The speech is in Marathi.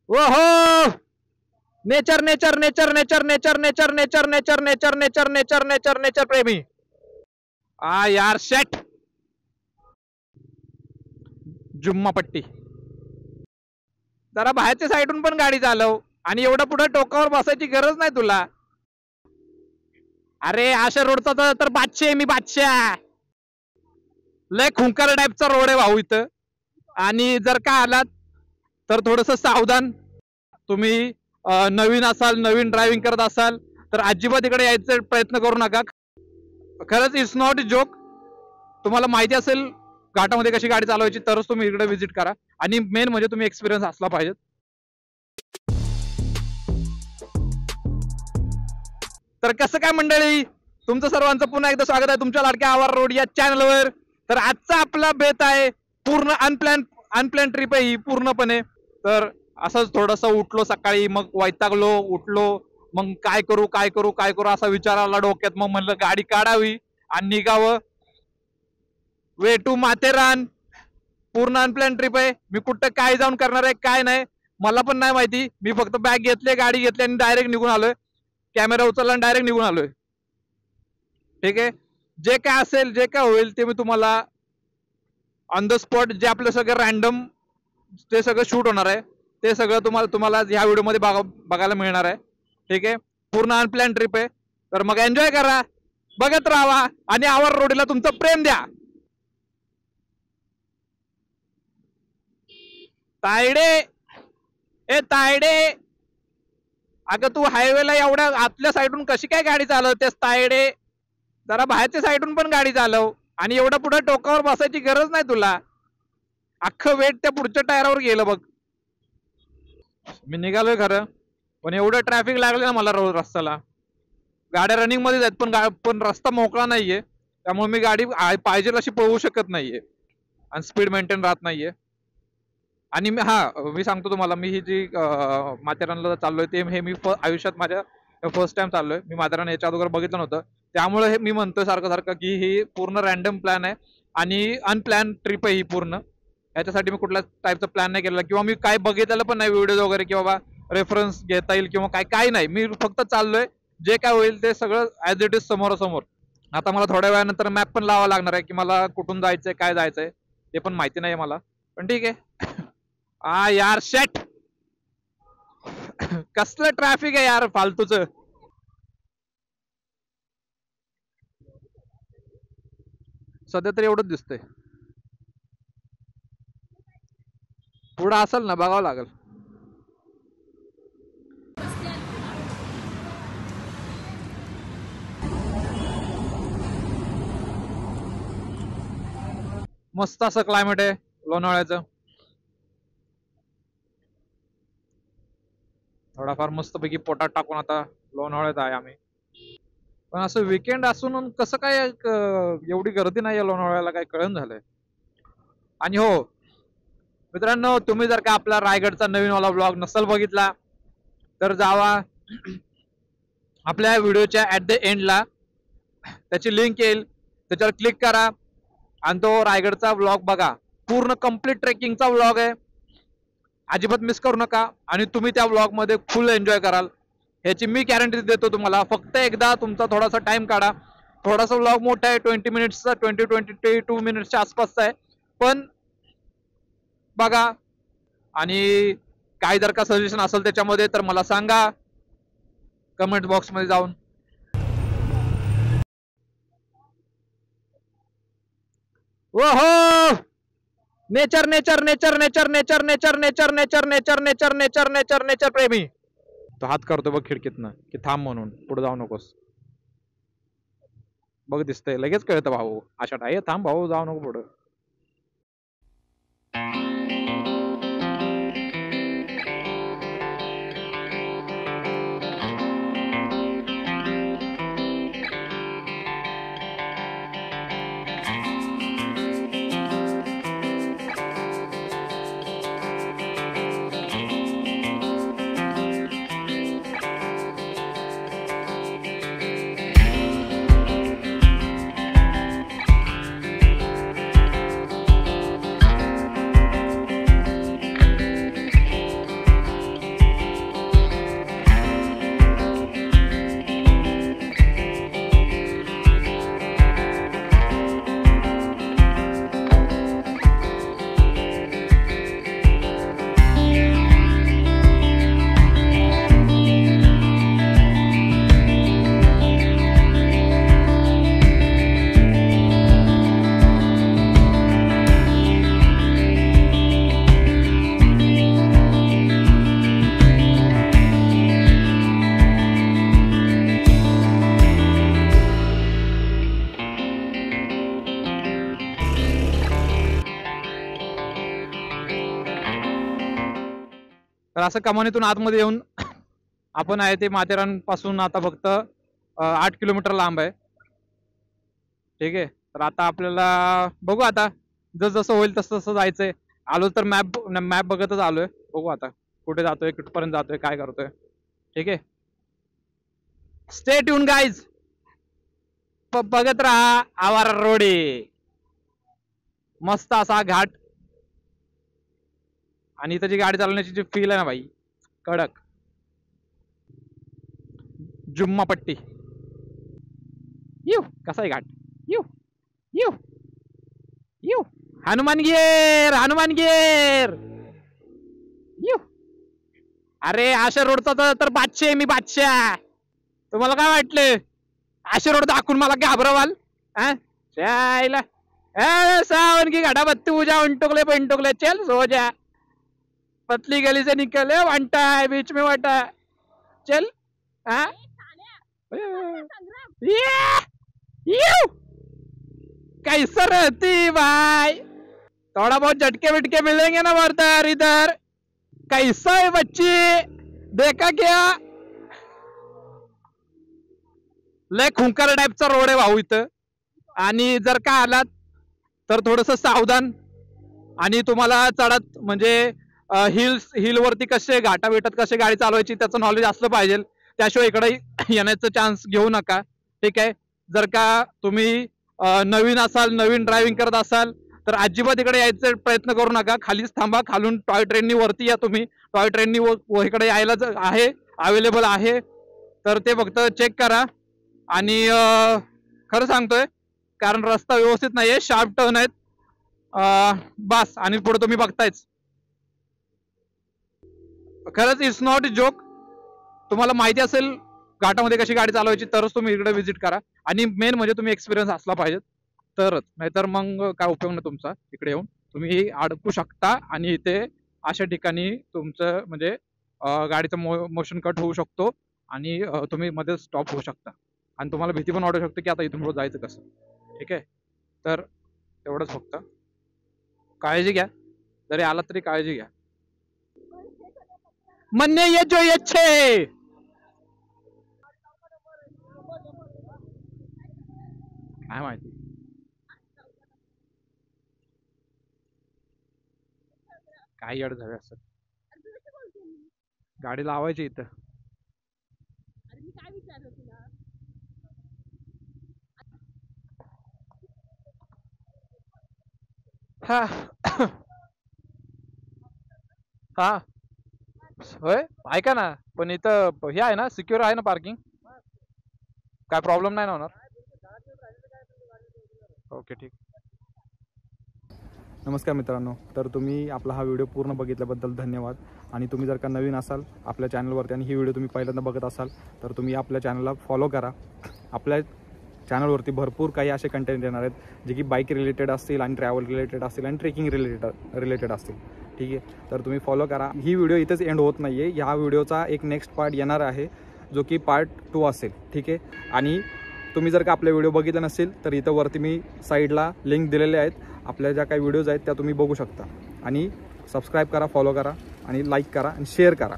ओहो nature nature nature nature nature nature nature nature nature nature nature nature nature प्रेमी यार शेट जुम्मा पट्टी जरा बाहेरच्या साईडून पण गाडी चालव आणि एवढं पुढे टोकावर बसायची गरज नाही तुला. अरे अशा रोडचा तर बादशाह आहे मी बादशाह. लय खुंकार टाईपचा रोड आहे भाऊ इथं. आणि जर का आलात तर थोडस सावधान. तुम्ही नवीन असाल नवीन ड्रायव्हिंग करत असाल तर अजिबात इकडे यायचा प्रयत्न करू नका. खरंच इट्स नॉट जोक. तुम्हाला माहिती असेल घाटामध्ये कशी गाडी चालवायची तरच तुम्ही इकडे व्हिजिट करा. आणि मेन म्हणजे तुम्ही एक्सपिरियन्स असला पाहिजे. तर कसं काय मंडळी तुमचं सर्वांचं पुन्हा एकदा स्वागत आहे तुमच्या लाडक्या आवार रोड या चॅनलवर. तर आजचा आपला बेत आहे पूर्ण अनप्लॅन ट्रिप आहे ही पूर्णपणे. तर असंच थोडस उठलो सकाळी मग वैतागलो उठलो मग काय करू काय करू काय करू असा विचार आला डोक्यात. मग म्हणलं गाडी काढावी आणि निघावं. वे टू माथेरान पूर्ण अनप्लॅन ट्रिप आहे. मी कुठं काय जाऊन करणार आहे काय नाही मला पण नाही माहिती. मी फक्त बॅग घेतले गाडी घेतली आणि डायरेक्ट निघून आलोय. कॅमेरा उचलला आणि डायरेक्ट निघून आलोय. ठीक आहे जे काय असेल जे काय होईल ते मी तुम्हाला ऑन द स्पॉट जे आपलं सगळं रॅन्डम ते सगळं शूट होणार आहे ते सगळं तुम्हाला ह्या व्हिडिओमध्ये बघायला मिळणार आहे. ठीक आहे पूर्ण अनप्लॅन ट्रिप आहे. तर मग एन्जॉय करा बघत राहा आणि आवर रोडला तुमचं प्रेम द्या. तायडे ए तायडे अगं तू हायवेला एवढ्या आतल्या साईडून कशी काय गाडी चालवतेस तायडे. जरा बाहेरच्या साईडून पण गाडी चालव आणि एवढं पुढे टोकावर बसायची गरज नाही तुला. अख्खं वेट त्या पुढच्या टायरावर गेलं बघ. मी निघालोय खरं पण एवढं ट्रॅफिक लागलं ना मला रोज रस्त्याला. गाड्या रनिंग मध्ये आहेत पण रस्ता मोकळा नाहीये त्यामुळे मी गाडी पाहिजे अशी पळवू शकत नाहीये आणि स्पीड मेंटेन राहत नाहीये. आणि मी सांगतो तुम्हाला मी ही जी माथेरानला चाललोय ते हे मी आयुष्यात माझ्या फर्स्ट टाइम चाललोय. मी माथेरान याच्या अगोदर बघितलं नव्हतं त्यामुळे हे मी म्हणतोय सारखं की ही पूर्ण रॅन्डम प्लॅन आहे आणि अनप्लॅन ट्रिप आहे ही पूर्ण. याच्यासाठी मी कुठल्या टाईपचा प्लॅन नाही केलेला किंवा मी काय बघितलेलं पण नाही व्हिडिओ वगैरे किंवा रेफरन्स घेता येईल किंवा काय नाही. मी फक्त चाललोय जे काय होईल ते सगळं ऍज इट इज समोरासमोर. आता मला थोड्या वेळानंतर मॅप पण लावा लागणार आहे की मला कुठून जायचंय काय जायचंय ते पण माहिती नाही मला पण ठीक आहे. यार शेट कसलं ट्रॅफिक आहे यार फालतूच. सध्या तरी एवढंच दिसतंय पुढं असेल ना बघावं लागेल. मस्त असं क्लायमेट आहे लोणावळ्याचं. थोडाफार मस्तपैकी पोटात टाकून आता लोणावळ्यात आहे आम्ही. पण असं विकेंड असून कसं काय एवढी गर्दी नाही आहे लोणावळ्याला काय कळण झालंय. आणि हो मित्रांनो तुम्ही जर का आपला रायगडचा नवीन वाला ब्लॉग नसेल बघितला तर जावा आपल्या व्हिडिओच्या ऍट द एंडला त्याची लिंक येईल त्याच्यावर क्लिक करा आणि तो रायगडचा व्लॉग बघा. पूर्ण कम्प्लीट ट्रेकिंगचा व्लॉग आहे अजिबात मिस करू नका आणि तुम्ही त्या व्लॉग मध्ये फुल एन्जॉय कराल ह्याची मी गॅरंटी देतो तुम्हाला. फक्त एकदा तुमचा थोडासा टाइम काढा. थोडासा व्लॉग मोठा आहे 20 मिनिट्सचा 22 मिनिट्सच्या आसपासचा आहे पण बघा. आणि काय जर का सजेशन असेल त्याच्यामध्ये तर मला सांगा कमेंट बॉक्स मध्ये जाऊन. ओहो nature nature nature nature nature nature nature nature nature nature nature nature nature प्रेमी. तो हात करतो बघ खिडकीतनं की थांब म्हणून पुढे जाऊ नकोस. बघ दिसतंय लगेच कळतं भाऊ अशा टाय थांब भाऊ जाऊ नको पुढं. तर असं कमानीतून आतमध्ये येऊन आपण आहे ते माथेरानपासून आता फक्त 8 किलोमीटर लांब आहे. ठीक आहे. तर आता आपल्याला बघू, आता जसं होईल तसं तसं जायचंय. आलो तर मॅप बघतच आलोय. बघू आता कुठे जातोय, कुठपर्यंत जातोय, काय करतोय. ठीक आहे. Stay tune guys. बघत राहा आवारा रोडे. मस्त असा घाट आणि इथं जी गाडी चालवण्याची जी फील आहे ना भाई, कडक. जुम्मा पट्टी. यू कसा आहे घाट. U U U Hanuman Gir, Hanuman Gir. U अरे आशा रोडचा तर बादशाह आहे मी, बादशाह. तुम्हाला काय वाटलं आशा रोड दाखवून मला घाबरवाल? चायला सावन की घाटा बत्ती पूजा उंटुकले पिंटुकले चल सो जा. पतली गली से निकले वंटा है बीच में वटा चल. कैसा रहती भाई, थोड़ा बहुत झटके विटके मिलेंगे ना बरतर इधर. कैसा है बच्ची, देखा क्या? लय खुंकार टाईपचा रोड आहे भाऊ इथं. आणि जर का आलात तर थोडस सावधान. आणि तुम्हाला चढत म्हणजे हिल वरती कसे घाटा भेटत कसे गाडी चालवायची त्याचं नॉलेज असलं पाहिजे. त्याशिवाय इकडे येण्याचा चान्स घेऊ नका. ठीक आहे. जर का तुम्ही नवीन असाल, नवीन ड्रायव्हिंग करत असाल तर अजिबात इकडे यायचा प्रयत्न करू नका. खालीच थांबा. खालून टॉय ट्रेननी वरती या तुम्ही. टॉय ट्रेननी इकडे यायला आहे, अवेलेबल आहे. तर ते फक्त चेक करा. आणि खरं सांगतोय कारण रस्ता व्यवस्थित नाहीये, शार्प टर्न आहेत बस. आणि पुढे तुम्ही बघतायच. खरंच इट्स नॉट जोक. तुम्हाला माहिती असेल घाटामध्ये कशी गाडी चालवायची तरच तुम्ही इकडे व्हिजिट करा. आणि मेन म्हणजे तुम्ही एक्सपिरियन्स असला पाहिजे तरच, नाहीतर मग काय उपयोग नाही तुमचा. इकडे येऊन तुम्ही अडकू शकता आणि इथे अशा ठिकाणी तुमचं म्हणजे गाडीचं मोशन कट होऊ शकतो आणि तुम्ही मध्ये स्टॉप होऊ शकता. आणि तुम्हाला भीती पण वाटू शकते की आता इथून पुढे जायचं कसं. ठीक आहे. तर तेवढंच फक्त काळजी घ्या. जरी आलात तरी काळजी घ्या. म्हणणे ये जो अच्छे काय माहिती काय अड झाले असं. गाडी लावायची इथं. हा हा होय ऐका ना, पण इथं हे आहे ना, सिक्युअर आहे ना पार्किंग, काय प्रॉब्लेम नाही ना होणार. ओके ठीक. नमस्कार मित्रांनो. तर तुम्ही आपला हा व्हिडिओ पूर्ण बघितल्याबद्दल धन्यवाद. आणि तुम्ही जर का नवीन असाल आपल्या चॅनलवरती आणि ही व्हिडिओ तुम्ही पहिल्यांदा बघत असाल तर तुम्ही आपल्या चॅनलला फॉलो करा. आपल्या चॅनलवरती भरपूर काही असे कंटेंट येणार आहेत जे की बाईक रिलेटेड असतील आणि ट्रॅव्हल रिलेटेड असतील आणि ट्रेकिंग रिलेटेड असतील. ठीक आहे. तर तुम्ही फॉलो करा. ही व्हिडिओ इथंच एंड होत नाही आहे. ह्या व्हिडिओचा एक नेक्स्ट पार्ट येणार आहे जो की पार्ट 2 असेल. ठीक आहे. आणि तुम्ही जर का आपले व्हिडिओ बघितले नसेल तर इथं वरती मी साईडला लिंक दिलेले आहेत. आपल्या ज्या काही व्हिडिओज आहेत त्या तुम्ही बघू शकता. आणि सबस्क्राईब करा, फॉलो करा आणि लाईक करा आणि शेअर करा.